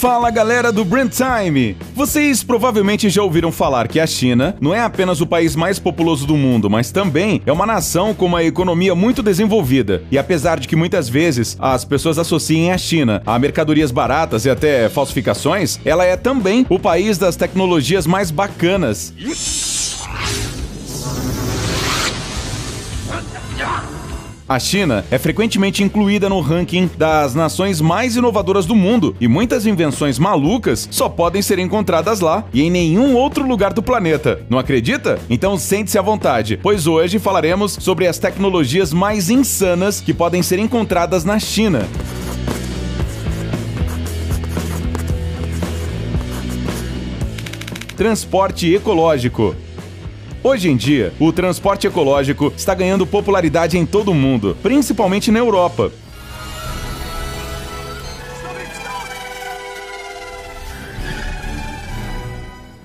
Fala galera do Brand Time! Vocês provavelmente já ouviram falar que a China não é apenas o país mais populoso do mundo, mas também é uma nação com uma economia muito desenvolvida. E apesar de que muitas vezes as pessoas associem a China a mercadorias baratas e até falsificações, ela é também o país das tecnologias mais bacanas. A China é frequentemente incluída no ranking das nações mais inovadoras do mundo e muitas invenções malucas só podem ser encontradas lá e em nenhum outro lugar do planeta. Não acredita? Então sente-se à vontade, pois hoje falaremos sobre as tecnologias mais insanas que podem ser encontradas na China. Transporte ecológico. Hoje em dia, o transporte ecológico está ganhando popularidade em todo o mundo, principalmente na Europa.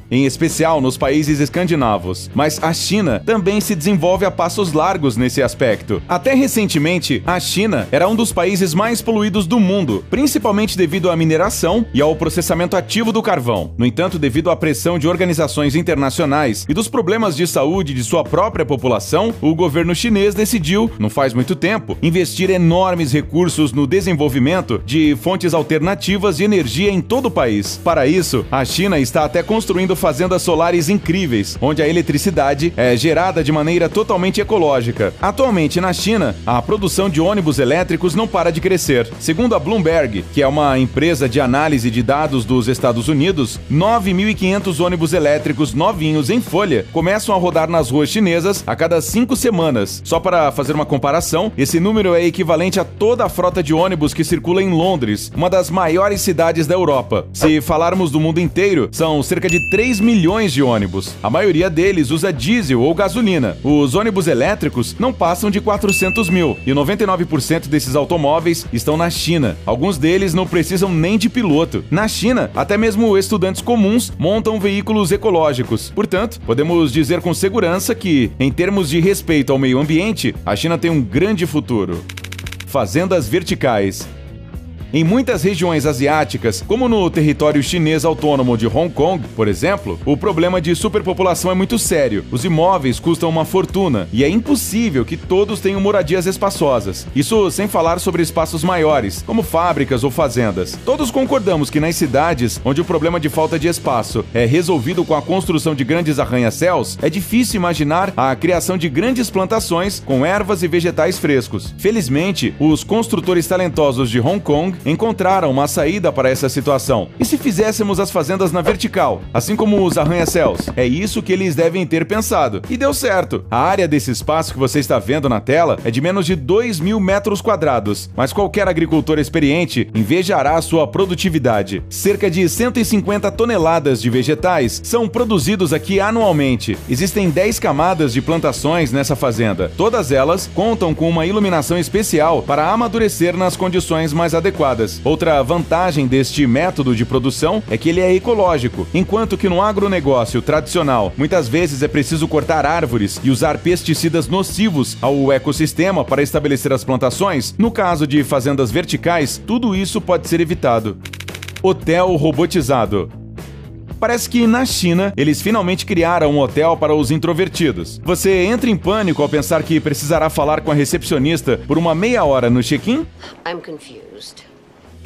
Em especial nos países escandinavos, mas a China também se desenvolve a passos largos nesse aspecto. Até recentemente, a China era um dos países mais poluídos do mundo, principalmente devido à mineração e ao processamento ativo do carvão. No entanto, devido à pressão de organizações internacionais e dos problemas de saúde de sua própria população, o governo chinês decidiu, não faz muito tempo, investir enormes recursos no desenvolvimento de fontes alternativas de energia em todo o país. Para isso, a China está até construindo fazendas solares incríveis, onde a eletricidade é gerada de maneira totalmente ecológica. Atualmente, na China, a produção de ônibus elétricos não para de crescer. Segundo a Bloomberg, que é uma empresa de análise de dados dos Estados Unidos, 9.500 ônibus elétricos novinhos em folha começam a rodar nas ruas chinesas a cada 5 semanas. Só para fazer uma comparação, esse número é equivalente a toda a frota de ônibus que circula em Londres, uma das maiores cidades da Europa. Se falarmos do mundo inteiro, são cerca de 3 milhões de ônibus. A maioria deles usa diesel ou gasolina. Os ônibus elétricos não passam de 400 mil e 99% desses automóveis estão na China. Alguns deles não precisam nem de piloto. Na China, até mesmo estudantes comuns montam veículos ecológicos. Portanto, podemos dizer com segurança que, em termos de respeito ao meio ambiente, a China tem um grande futuro. Fazendas verticais. Em muitas regiões asiáticas, como no território chinês autônomo de Hong Kong, por exemplo, o problema de superpopulação é muito sério. Os imóveis custam uma fortuna e é impossível que todos tenham moradias espaçosas. Isso sem falar sobre espaços maiores, como fábricas ou fazendas. Todos concordamos que nas cidades, onde o problema de falta de espaço é resolvido com a construção de grandes arranha-céus, é difícil imaginar a criação de grandes plantações com ervas e vegetais frescos. Felizmente, os construtores talentosos de Hong Kong encontraram uma saída para essa situação. E se fizéssemos as fazendas na vertical, assim como os arranha-céus? É isso que eles devem ter pensado. E deu certo. A área desse espaço que você está vendo na tela é de menos de 2.000 metros quadrados, mas qualquer agricultor experiente invejará sua produtividade. Cerca de 150 toneladas de vegetais são produzidos aqui anualmente. Existem 10 camadas de plantações nessa fazenda. Todas elas contam com uma iluminação especial para amadurecer nas condições mais adequadas. Outra vantagem deste método de produção é que ele é ecológico, enquanto que no agronegócio tradicional muitas vezes é preciso cortar árvores e usar pesticidas nocivos ao ecossistema para estabelecer as plantações. No caso de fazendas verticais, tudo isso pode ser evitado. Hotel robotizado. Parece que na China, eles finalmente criaram um hotel para os introvertidos. Você entra em pânico ao pensar que precisará falar com a recepcionista por uma meia hora no check-in? I'm confused.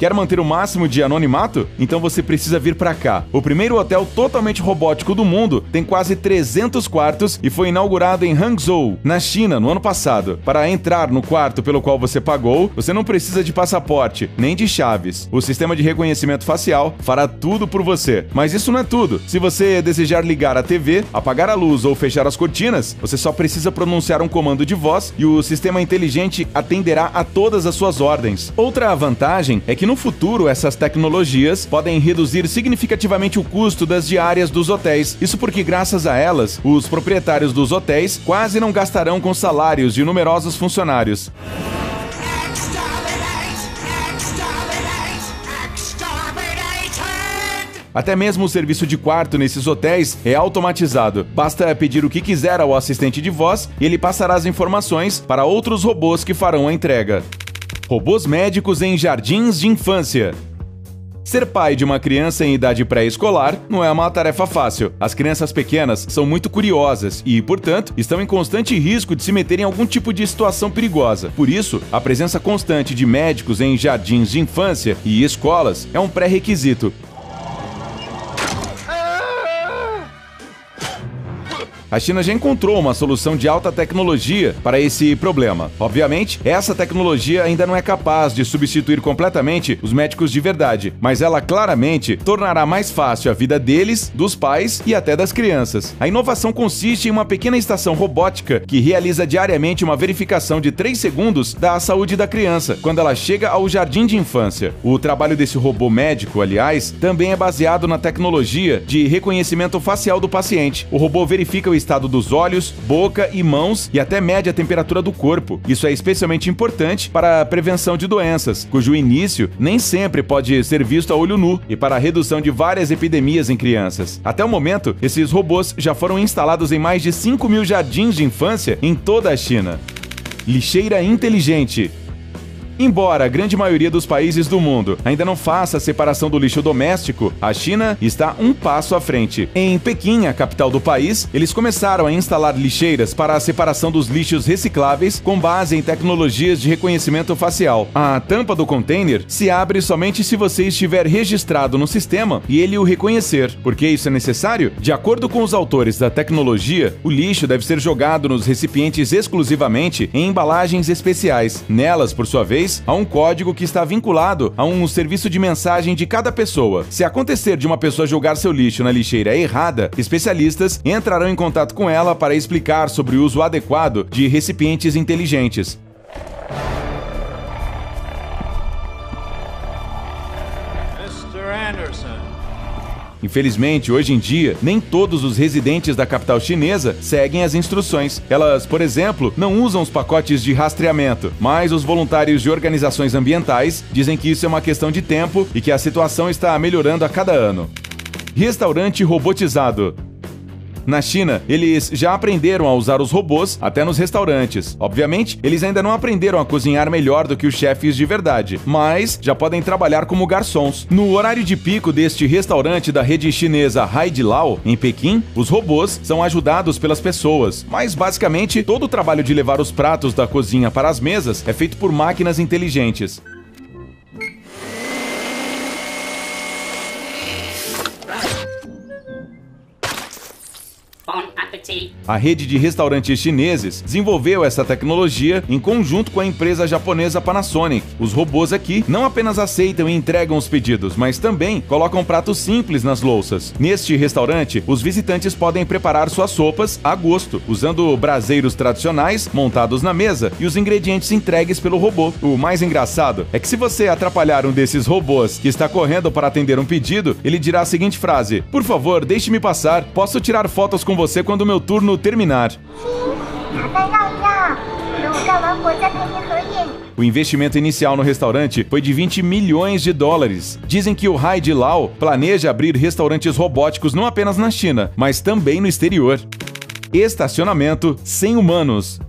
Quer manter o máximo de anonimato? Então você precisa vir pra cá. O primeiro hotel totalmente robótico do mundo tem quase 300 quartos e foi inaugurado em Hangzhou, na China, no ano passado. Para entrar no quarto pelo qual você pagou, você não precisa de passaporte, nem de chaves. O sistema de reconhecimento facial fará tudo por você. Mas isso não é tudo. Se você desejar ligar a TV, apagar a luz ou fechar as cortinas, você só precisa pronunciar um comando de voz e o sistema inteligente atenderá a todas as suas ordens. Outra vantagem é que no futuro, essas tecnologias podem reduzir significativamente o custo das diárias dos hotéis. Isso porque, graças a elas, os proprietários dos hotéis quase não gastarão com salários de numerosos funcionários. Até mesmo o serviço de quarto nesses hotéis é automatizado. Basta pedir o que quiser ao assistente de voz e ele passará as informações para outros robôs que farão a entrega. Robôs médicos em jardins de infância. Ser pai de uma criança em idade pré-escolar não é uma tarefa fácil. As crianças pequenas são muito curiosas e, portanto, estão em constante risco de se meter em algum tipo de situação perigosa. Por isso, a presença constante de médicos em jardins de infância e escolas é um pré-requisito. A China já encontrou uma solução de alta tecnologia para esse problema. Obviamente, essa tecnologia ainda não é capaz de substituir completamente os médicos de verdade, mas ela claramente tornará mais fácil a vida deles, dos pais e até das crianças. A inovação consiste em uma pequena estação robótica que realiza diariamente uma verificação de 3 segundos da saúde da criança quando ela chega ao jardim de infância. O trabalho desse robô médico, aliás, também é baseado na tecnologia de reconhecimento facial do paciente. O robô verifica o estado dos olhos, boca e mãos e até mede a temperatura do corpo. Isso é especialmente importante para a prevenção de doenças, cujo início nem sempre pode ser visto a olho nu, e para a redução de várias epidemias em crianças. Até o momento, esses robôs já foram instalados em mais de 5.000 jardins de infância em toda a China. Lixeira inteligente. Embora a grande maioria dos países do mundo ainda não faça a separação do lixo doméstico, a China está um passo à frente. Em Pequim, a capital do país, eles começaram a instalar lixeiras para a separação dos lixos recicláveis com base em tecnologias de reconhecimento facial. A tampa do container se abre somente se você estiver registrado no sistema e ele o reconhecer. Por que isso é necessário? De acordo com os autores da tecnologia, o lixo deve ser jogado nos recipientes exclusivamente em embalagens especiais. Nelas, por sua vez, há um código que está vinculado a um serviço de mensagem de cada pessoa. Se acontecer de uma pessoa jogar seu lixo na lixeira errada, especialistas entrarão em contato com ela para explicar sobre o uso adequado de recipientes inteligentes. Mr. Anderson. Infelizmente, hoje em dia, nem todos os residentes da capital chinesa seguem as instruções. Elas, por exemplo, não usam os pacotes de rastreamento, mas os voluntários de organizações ambientais dizem que isso é uma questão de tempo e que a situação está melhorando a cada ano. Restaurante robotizado. Na China, eles já aprenderam a usar os robôs até nos restaurantes. Obviamente, eles ainda não aprenderam a cozinhar melhor do que os chefes de verdade, mas já podem trabalhar como garçons. No horário de pico deste restaurante da rede chinesa Haidilao, em Pequim, os robôs são ajudados pelas pessoas, mas basicamente todo o trabalho de levar os pratos da cozinha para as mesas é feito por máquinas inteligentes. A rede de restaurantes chineses desenvolveu essa tecnologia em conjunto com a empresa japonesa Panasonic. Os robôs aqui não apenas aceitam e entregam os pedidos, mas também colocam pratos simples nas louças. Neste restaurante, os visitantes podem preparar suas sopas a gosto, usando braseiros tradicionais montados na mesa e os ingredientes entregues pelo robô. O mais engraçado é que se você atrapalhar um desses robôs que está correndo para atender um pedido, ele dirá a seguinte frase: "Por favor, deixe-me passar, posso tirar fotos com você quando o meu turno terminar." O investimento inicial no restaurante foi de 20 milhões de dólares. Dizem que o Haidilao planeja abrir restaurantes robóticos não apenas na China, mas também no exterior. Estacionamento sem humanos.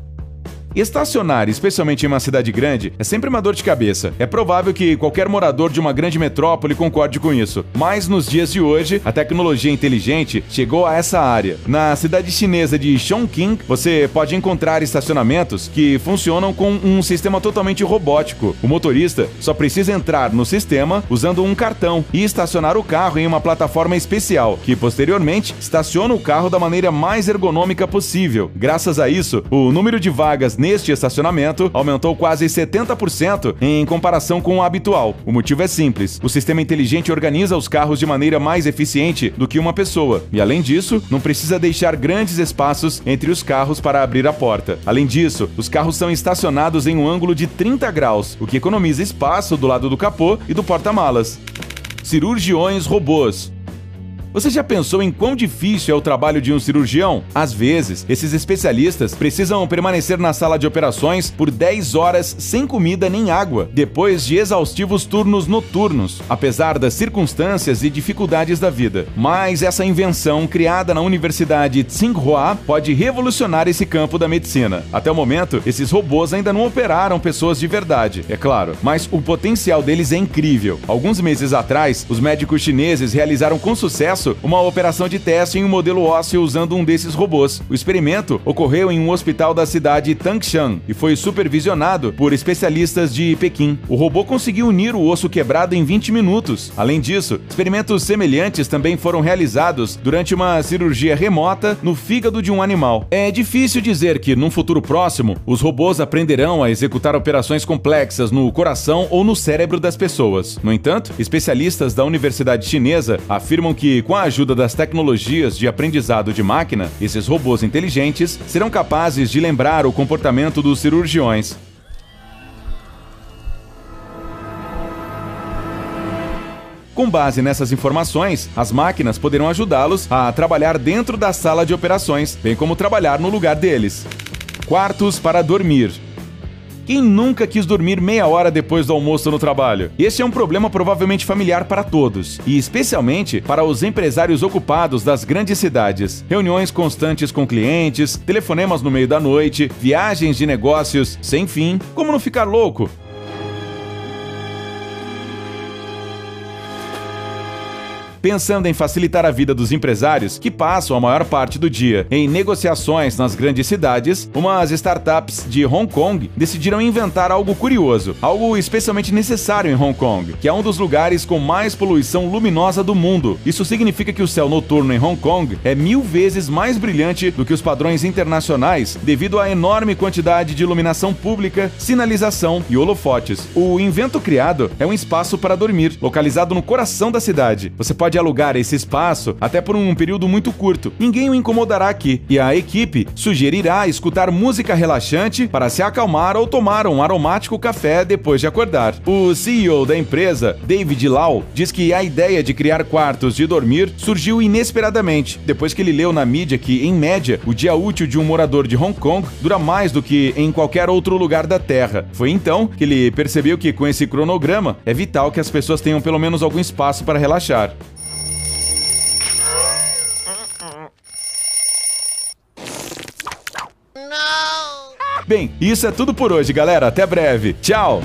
Estacionar, especialmente em uma cidade grande, é sempre uma dor de cabeça. É provável que qualquer morador de uma grande metrópole concorde com isso. Mas nos dias de hoje, a tecnologia inteligente chegou a essa área. Na cidade chinesa de Chongqing, você pode encontrar estacionamentos que funcionam com um sistema totalmente robótico. O motorista só precisa entrar no sistema usando um cartão e estacionar o carro em uma plataforma especial, que posteriormente estaciona o carro da maneira mais ergonômica possível. Graças a isso, o número de vagas neste estacionamento aumentou quase 70% em comparação com o habitual. O motivo é simples: o sistema inteligente organiza os carros de maneira mais eficiente do que uma pessoa. E além disso, não precisa deixar grandes espaços entre os carros para abrir a porta. Além disso, os carros são estacionados em um ângulo de 30 graus, o que economiza espaço do lado do capô e do porta-malas. Cirurgiões robôs. Você já pensou em quão difícil é o trabalho de um cirurgião? Às vezes, esses especialistas precisam permanecer na sala de operações por 10 horas sem comida nem água, depois de exaustivos turnos noturnos, apesar das circunstâncias e dificuldades da vida. Mas essa invenção, criada na Universidade Tsinghua, pode revolucionar esse campo da medicina. Até o momento, esses robôs ainda não operaram pessoas de verdade, é claro, mas o potencial deles é incrível. Alguns meses atrás, os médicos chineses realizaram com sucesso uma operação de teste em um modelo ósseo usando um desses robôs. O experimento ocorreu em um hospital da cidade Tangshan e foi supervisionado por especialistas de Pequim. O robô conseguiu unir o osso quebrado em 20 minutos. Além disso, experimentos semelhantes também foram realizados durante uma cirurgia remota no fígado de um animal. É difícil dizer que, num futuro próximo, os robôs aprenderão a executar operações complexas no coração ou no cérebro das pessoas. No entanto, especialistas da Universidade Chinesa afirmam que, com a ajuda das tecnologias de aprendizado de máquina, esses robôs inteligentes serão capazes de lembrar o comportamento dos cirurgiões. Com base nessas informações, as máquinas poderão ajudá-los a trabalhar dentro da sala de operações, bem como trabalhar no lugar deles. Quartos para dormir. Quem nunca quis dormir meia hora depois do almoço no trabalho? Este é um problema provavelmente familiar para todos, e especialmente para os empresários ocupados das grandes cidades. Reuniões constantes com clientes, telefonemas no meio da noite, viagens de negócios sem fim. Como não ficar louco? Pensando em facilitar a vida dos empresários que passam a maior parte do dia em negociações nas grandes cidades, umas startups de Hong Kong decidiram inventar algo curioso, algo especialmente necessário em Hong Kong, que é um dos lugares com mais poluição luminosa do mundo. Isso significa que o céu noturno em Hong Kong é 1000 vezes mais brilhante do que os padrões internacionais devido à enorme quantidade de iluminação pública, sinalização e holofotes. O invento criado é um espaço para dormir, localizado no coração da cidade. Você pode alugar esse espaço até por um período muito curto. Ninguém o incomodará aqui, e a equipe sugerirá escutar música relaxante para se acalmar ou tomar um aromático café depois de acordar. O CEO da empresa, David Lau, diz que a ideia de criar quartos de dormir surgiu inesperadamente, depois que ele leu na mídia que, em média, o dia útil de um morador de Hong Kong dura mais do que em qualquer outro lugar da Terra. Foi então que ele percebeu que, com esse cronograma, é vital que as pessoas tenham pelo menos algum espaço para relaxar. Bem, isso é tudo por hoje, galera. Até breve. Tchau!